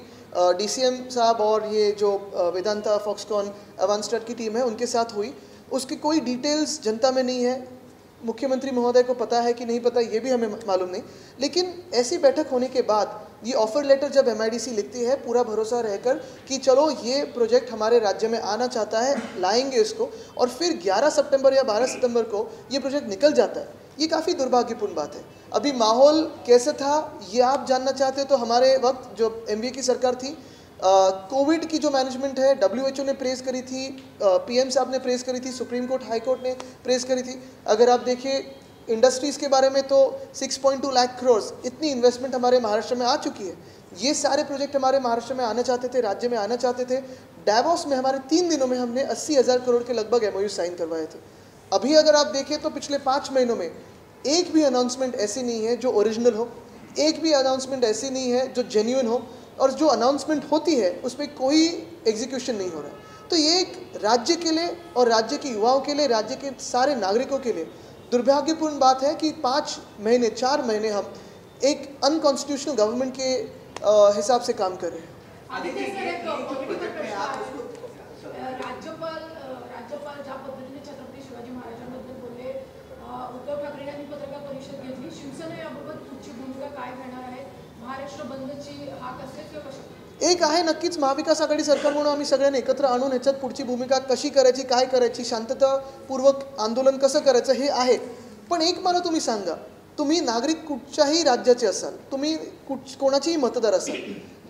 DCM साहब और ये जो वेदांता फॉक्सकॉन अवांस्टार्ट की टीम है उनके साथ हुई, उसकी कोई डिटेल्स जनता में नहीं है. मुख्यमंत्री महोदय को पता है कि नहीं पता ये भी हमें मालूम नहीं. लेकिन ऐसी बैठक होने के बाद ये ऑफर लेटर जब MIDC लिखती है पूरा भरोसा रहकर कि चलो ये प्रोजेक्ट हमारे राज्य में आना चाहता है, लाएंगे इसको, और फिर 11 सितंबर या 12 सितंबर को ये प्रोजेक्ट निकल जाता है, ये काफ़ी दुर्भाग्यपूर्ण बात है. अभी माहौल कैसे था ये आप जानना चाहते हो तो हमारे वक्त जो MVA की सरकार थी, कोविड की जो मैनेजमेंट है WHO ने प्रेस करी थी, PM साहब ने प्रेस करी थी, सुप्रीम कोर्ट हाई कोर्ट ने प्रेस करी थी. अगर आप देखिए इंडस्ट्रीज़ के बारे में तो 6.2 लाख करोड़ इतनी इन्वेस्टमेंट हमारे महाराष्ट्र में आ चुकी है. ये सारे प्रोजेक्ट हमारे महाराष्ट्र में आना चाहते थे, राज्य में आना चाहते थे. डावोस में हमारे 3 दिनों में हमने 80,000 करोड़ के लगभग MOU साइन करवाए थे. अभी अगर आप देखें तो पिछले 5 महीनों में एक भी अनाउंसमेंट ऐसी नहीं है जो ओरिजिनल हो, एक भी अनाउंसमेंट ऐसी नहीं है जो जेन्युइन हो, और जो अनाउंसमेंट होती है उस पर कोई एग्जीक्यूशन नहीं हो रहा. तो ये एक राज्य के लिए और राज्य के युवाओं के लिए, राज्य के सारे नागरिकों के लिए दुर्भाग्यपूर्ण बात है कि 4 महीने हम एक अनकॉन्स्टिट्यूशनल गवर्नमेंट के हिसाब से काम कर रहे हैं. आदित्य सर, एक पॉलिटिकल प्रश्न आहे. राज्यपाल ज्या पद्धतीने छत्रपती शिवाजी महाराजांबद्दल बोलले, उद्धव ठाकरे यांनी पत्रकार परिषद घेतली. शिवसेना याबाबत तुमची भूमिका काय घेणार आहे? महाराष्ट्र बंदची हाक असेल किंवा कशा? एक आहे नक्कीच, महाविकास आघाडी सरकार म्हणून आम्ही सगळ्यांनी एकत्र आणून ह्याच्यात पुढची भूमिका कशी करायची, काय करायची, शांततापूर्वक आंदोलन कसं करायचं हे आहे. पण एक मला तुम्ही सांगा, तुम्ही नागरिक कुठच्याही राज्याचे असाल, तुम्ही कोणाचेही मतदार असाल,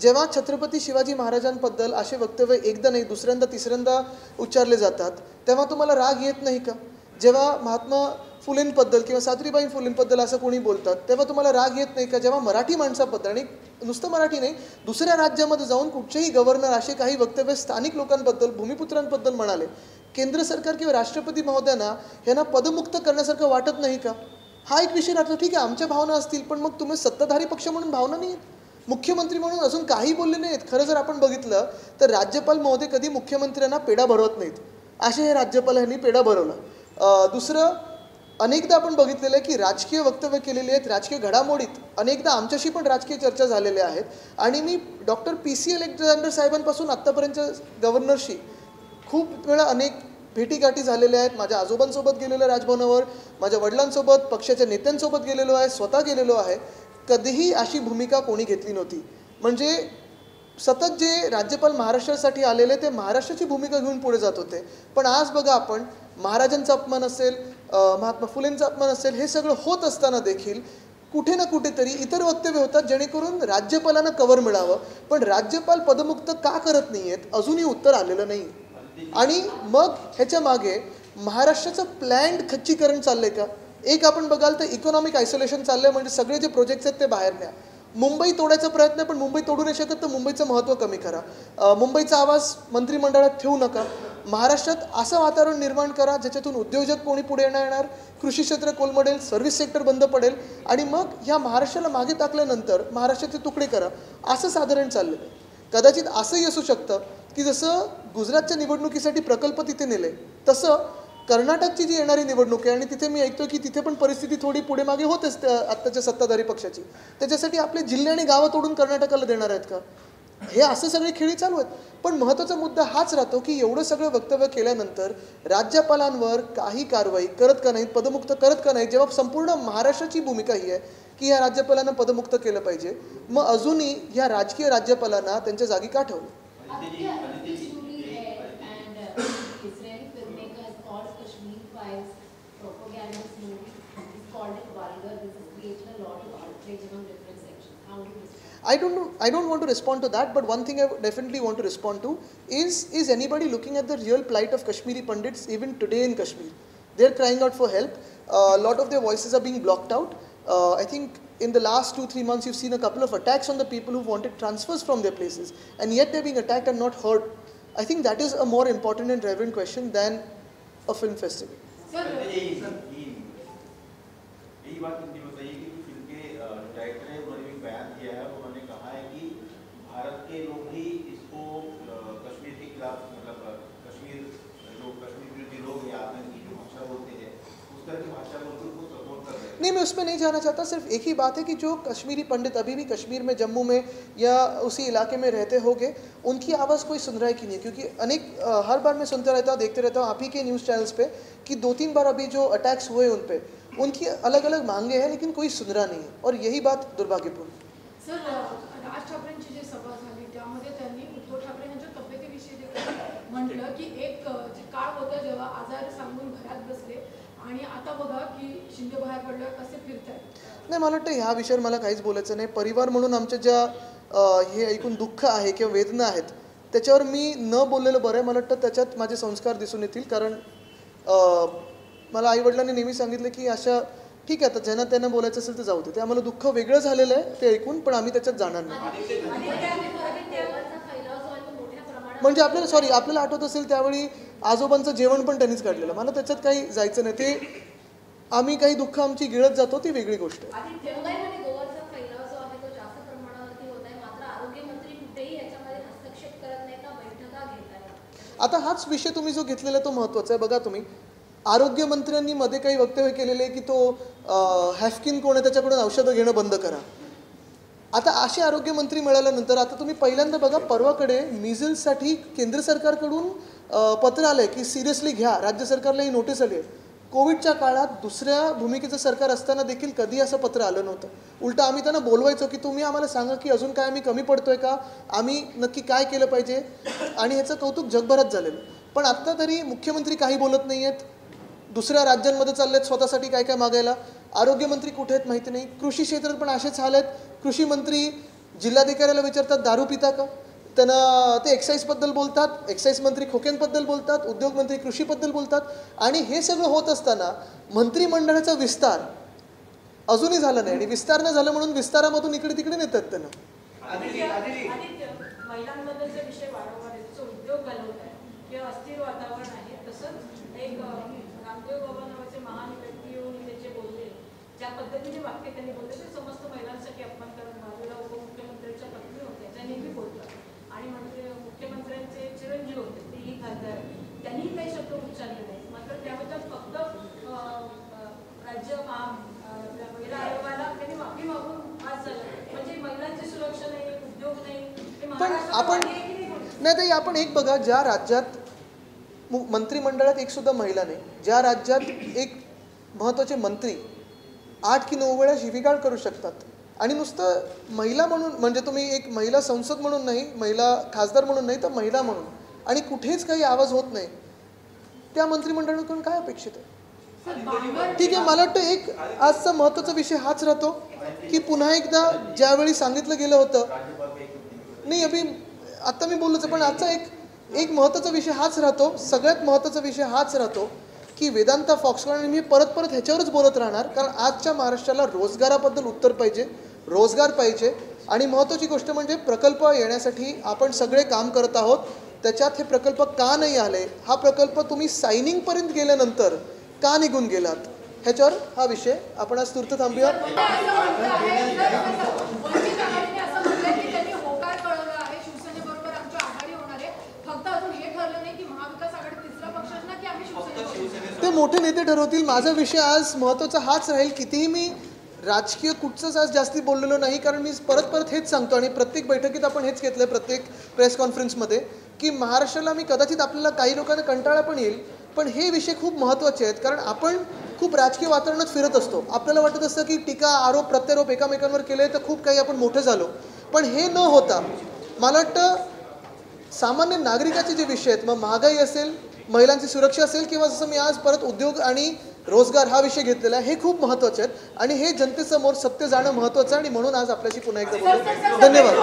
जेव्हा छत्रपती शिवाजी महाराजांबद्दल असे वक्तव्य एकदा नाही दुसऱ्यांदा तिसऱ्यांदा उच्चारले जातात तेव्हा तुम्हाला राग येत नाही का? जेव्हा महात्मा फुलेंबद्दल किंवा सावित्रीबाई फुलेंबद्दल असं कोणी बोलतात तेव्हा तुम्हाला राग येत नाही का? जेव्हा मराठी माणसाबद्दल, आणि नुसतं मराठी नाही, दुसऱ्या राज्यामध्ये जाऊन कुठचेही गव्हर्नर असे काही वक्तव्य स्थानिक लोकांबद्दल, भूमिपुत्रांबद्दल म्हणाले, केंद्र सरकार किंवा राष्ट्रपती महोदयांना यांना पदमुक्त करण्यासारखं वाटत नाही का? हा एक विषय राहतो. ठीक आहे, आमच्या भावना असतील, पण मग तुम्ही सत्ताधारी पक्ष म्हणून भावना नाही आहेत, मुख्यमंत्री म्हणून अजून काही बोलले नाहीत. खरं जर आपण बघितलं तर राज्यपाल महोदय कधी मुख्यमंत्र्यांना पेढा भरवत नाहीत, असे हे राज्यपाल यांनी पेढा भरवला. दुसरं, अनेकदा आपण बघितलेलं आहे की राजकीय वक्तव्य केलेली आहेत, राजकीय घडामोडीत अनेकदा आमच्याशी पण राजकीय चर्चा झालेल्या आहेत. आणि मी डॉक्टर PCL अलेक्झांडर साहेबांपासून आत्तापर्यंतच्या गव्हर्नरशी खूप वेळा अनेक भेटीगाठी झालेल्या आहेत. माझ्या आजोबांसोबत गेलेलो राजभवनावर, माझ्या वडिलांसोबत, पक्षाच्या नेत्यांसोबत गेलेलो आहे, स्वतः गेलेलो आहे. कधीही अशी भूमिका कोणी घेतली नव्हती. म्हणजे सतत जे राज्यपाल महाराष्ट्रासाठी आलेले ते महाराष्ट्राची भूमिका घेऊन पुढे जात होते. पण आज बघा, आपण महाराजांचा अपमान असेल, महात्मा फुलेंचा अपमान असेल, हे सगळं होत असताना देखील कुठे ना कुठेतरी इतर वक्तव्य होतात जेणेकरून राज्यपालांना कव्हर मिळावं. पण राज्यपाल पदमुक्त का करत नाही आहेत अजूनही उत्तर आलेलं नाही. आणि मग ह्याच्या मागे महाराष्ट्राचं प्लॅन्ड खच्चीकरण चाललंय का? एक आपण बघाल तर इकॉनॉमिक आयसोलेशन चाललंय, म्हणजे सगळे जे प्रोजेक्ट्स आहेत ते बाहेर न्या. मुंबई तोडायचा प्रयत्न आहे, पण मुंबई तोडू नाही शकत, तर मुंबईचं महत्त्व कमी करा. मुंबईचा आवाज मंत्रिमंडळात ठेवू नका. महाराष्ट्रात असं वातावरण निर्माण करा ज्याच्यातून उद्योजक कोणी पुढे येणार, कृषी क्षेत्र कोलमडेल, सर्व्हिस सेक्टर बंद पडेल, आणि मग ह्या महाराष्ट्राला मागे टाकल्यानंतर महाराष्ट्राचे तुकडे करा, असं साधारण चाललेलं आहे. कदाचित असंही असू शकतं की जसं गुजरातच्या निवडणुकीसाठी प्रकल्प तिथे नेले, तसं कर्नाटकची जी येणारी निवडणूक आहे, आणि तिथे मी ऐकतो की तिथे पण परिस्थिती थोडी पुढे मागे होतेच आत्ताच्या सत्ताधारी पक्षाची, त्याच्यासाठी आपले जिल्हे आणि गावं तोडून कर्नाटकाला देणार आहेत का? हे असं सगळे खेळी चालू आहेत. पण महत्त्वाचा मुद्दा हाच राहतो की एवढं सगळं वक्तव्य केल्यानंतर राज्यपालांवर काही कारवाई करत का नाहीत, पदमुक्त करत का नाहीत, जेव्हा संपूर्ण महाराष्ट्राची भूमिका ही आहे की या राज्यपालांना पदमुक्त केलं पाहिजे, मग अजूनही या राजकीय राज्यपालांना त्यांच्या जागी का ठेवलं? I don't want to respond to that, but one thing I definitely want to respond to is anybody looking at the real plight of Kashmiri Pandits even today in Kashmir? They're crying out for help. A lot of their voices are being blocked out. I think in the last 2-3 months you've seen a couple of attacks on the people who wanted transfers from their places, and yet they're being attacked and not heard. I think that is a more important and relevant question than a film festival. यही बात उनकी बताइए कि film के director है, उन्होंने भी बयान दिया है, उन्होंने कहा है कि भारत के लोग ही इसको कश्मीर के खिलाफ, मतलब कश्मीर विरोधी लोग या आतंकी जो भाषा बोलते हैं उस तरह की भाषा बोलकर उसको सपोर्ट कर रहे हैं। नहीं, मैं उसमें नहीं जाना चाहता, सिर्फ एक ही बात है कि जो कश्मीरी पंडित अभी भी कश्मीर में, जम्मू में या उसी इलाके में रहते होंगे, उनकी आवाज़ कोई सुन रहा है कि नहीं, क्योंकि अनेक हर बार मैं सुनता रहता हूँ, देखते रहता हूँ आप ही के न्यूज़ चैनल्स पे कि 2-3 बार अभी जो अटैक्स हुए उन पे उनकी अलग अलग मांगे हैं, लेकिन कोई सुन रहा नहीं है, और यही बात दुर्भाग्यपूर्ण। सर, राज ठाकरेंची जी सभा झाली त्यामध्ये त्यांनी उद्धव ठाकरे यांच्या तब्येतीविषयी देखील म्हटलं की एक काळ होता जेव्हा आजार सांगून घरात बसले आणि आता बघा की शिंदे बाहेर पडल्यावर कसे फिरतात. नाही, मला वाटतं ह्या विषयावर मला काहीच बोलायचं नाही. परिवार म्हणून आमच्या ज्या हे ऐकून दुःख आहे किंवा वेदना आहेत त्याच्यावर मी न बोललेलं बरं आहे. मला वाटतं त्याच्यात माझे संस्कार दिसून येतील, कारण मला आईवडिलांनी नेहमी सांगितलं की अशा ठीक आहे, आता ज्यांना त्यांना बोलायचं असेल तर जाऊ दे. ते आम्हाला दुःख वेगळं झालेलं आहे ते ऐकून, पण आम्ही त्याच्यात जाणार नाही. म्हणजे आपल्याला आठवत असेल त्यावेळी आजोबांचं जेवण पण त्यांनीच काढलेलं. मला त्याच्यात काही जायचं नाही. ते आम्ही काही दुःख आमची गिळत जातो ती वेगळी गोष्ट आहे. आता हाच विषय तुम्ही जो घेतलेला तो महत्त्वाचा आहे. बघा, तुम्ही आरोग्यमंत्र्यांनी मध्ये काही वक्तव्य केलेले की तो हॅफकिन कोण आहे त्याच्याकडून औषधं घेणं बंद करा. आता असे आरोग्यमंत्री मिळाल्यानंतर आता तुम्ही पहिल्यांदा बघा, परवाकडे मिझल्ससाठी केंद्र सरकारकडून पत्र आलं आहे की सिरियसली घ्या. राज्य सरकारला ही नोटीस आली आहे. कोविडच्या काळात दुसऱ्या भूमिकेचं सरकार असताना देखील कधी असं पत्र आलं नव्हतं. उलटं आम्ही त्यांना बोलवायचो की तुम्ही आम्हाला सांगा की अजून काय आम्ही कमी पडतोय का, आम्ही नक्की काय केलं पाहिजे, आणि ह्याचं कौतुक जगभरात झालेलं. पण आत्ता तरी मुख्यमंत्री काही बोलत नाही आहेत. दुसऱ्या राज्यांमध्ये चालले आहेत स्वतःसाठी काय काय मागायला. आरोग्यमंत्री कुठे आहेत माहिती नाही. कृषी क्षेत्रात पण असेच हाल आहेत. कृषी मंत्री जिल्हाधिकाऱ्याला विचारतात दारू पिता का, त्यांना ते एक्साईजबद्दल बोलतात, एक्साईज मंत्री खोक्यांबद्दल बोलतात, उद्योग मंत्री कृषीबद्दल बोलतात. आणि हे सगळं होत असताना मंत्रिमंडळाचा विस्तार अजूनही झाला नाही, आणि विस्तार न झालं म्हणून विस्तारामधून इकडे तिकडे नेतात त्यांना. महिलांबद्दलचा विषय वारंवार येतो, उद्योग घालवत आहे किंवा अस्थिर वातावरण आहे. तसंच एक रामदेव बाबा नावाचे महान व्यक्ती येऊन त्याचे बोलले, ज्या पद्धतीने वाक्य त्यांनी बोलले ते समस्त महिलांसाठी अपमानकारक. बाजूला उपमुख्यमंत्र्यांच्या पत्नी होत्या त्या नेहमी बोलतात, आणि मुख्यमंत्र्यांचे चिरंजीव होते तेही खासदार, त्यांनीही काही शब्द उच्चारले नाही. मात्र त्याबद्दल फक्त राज्य महिला आयोगाला त्यांनी माफी मागून आज झालं. म्हणजे महिलांची सुरक्षा नाही, उद्योग नाही. पण आपण नाही ताई, आपण एक बघा, ज्या राज्यात मंत्रिमंडळात एक सुद्धा महिला नाही, ज्या राज्यात एक महत्त्वाचे मंत्री 8 की 9 वेळा शिवीगाळ करू शकतात, आणि नुसतं महिला म्हणून, म्हणजे तुम्ही एक महिला संसद म्हणून नाही, महिला खासदार म्हणून नाही, तर महिला म्हणून, आणि कुठेच काही आवाज होत नाही, त्या मंत्रिमंडळाकडून काय अपेक्षित आहे? ठीक आहे, मला वाटतं एक आजचा महत्त्वाचा विषय हाच राहतो की पुन्हा एकदा ज्यावेळी सांगितलं गेलं होतं नाही, अभि आत्ता मी बोललोच, पण आजचा एक महत्त्वाचा विषय हाच राहतो, सगळ्यात महत्त्वाचा विषय हाच राहतो की वेदांता फॉक्सकॉन, मी परत ह्याच्यावरच बोलत राहणार, कारण आजच्या महाराष्ट्राला रोजगाराबद्दल उत्तर पाहिजे, रोजगार पाहिजे. आणि महत्त्वाची गोष्ट म्हणजे प्रकल्प येण्यासाठी आपण सगळे काम करत आहोत. त्याच्यात हे प्रकल्प का नाही आले, हा प्रकल्प तुम्ही सायनिंगपर्यंत गेल्यानंतर का निघून गेलात, ह्याच्यावर हा विषय आपण आज तूर्त थांबूया. ते मोठे नेते ठरवतील. माझा विषय आज महत्त्वाचा हाच राहील, कितीही मी राजकीय कुठचंच आज जास्ती बोललेलो नाही, कारण मी परत हेच सांगतो आणि प्रत्येक बैठकीत आपण हेच घेतलं, प्रत्येक प्रेस कॉन्फरन्समध्ये, की महाराष्ट्राला मी कदाचित आपल्याला काही लोकांना कंटाळा पण येईल, पण हे विषय खूप महत्त्वाचे आहेत. कारण आपण खूप राजकीय वातावरणात फिरत असतो, आपल्याला वाटत असतं की टीका आरोप प्रत्यारोप एकामेकांवर केले तर खूप काही आपण मोठे झालो, पण हे न होता मला वाटतं सामान्य नागरिकाचे जे विषय आहेत, मग महागाई असेल, महिलांची सुरक्षा असेल, किंवा जसं मी आज परत उद्योग आणि रोजगार हा विषय घेतलेला आहे, हे खूप महत्त्वाचे आहेत आणि हे जनतेसमोर सत्य जाणं महत्त्वाचं आहे आणि म्हणून आज आपल्याशी पुन्हा एकदा बोलतो. धन्यवाद.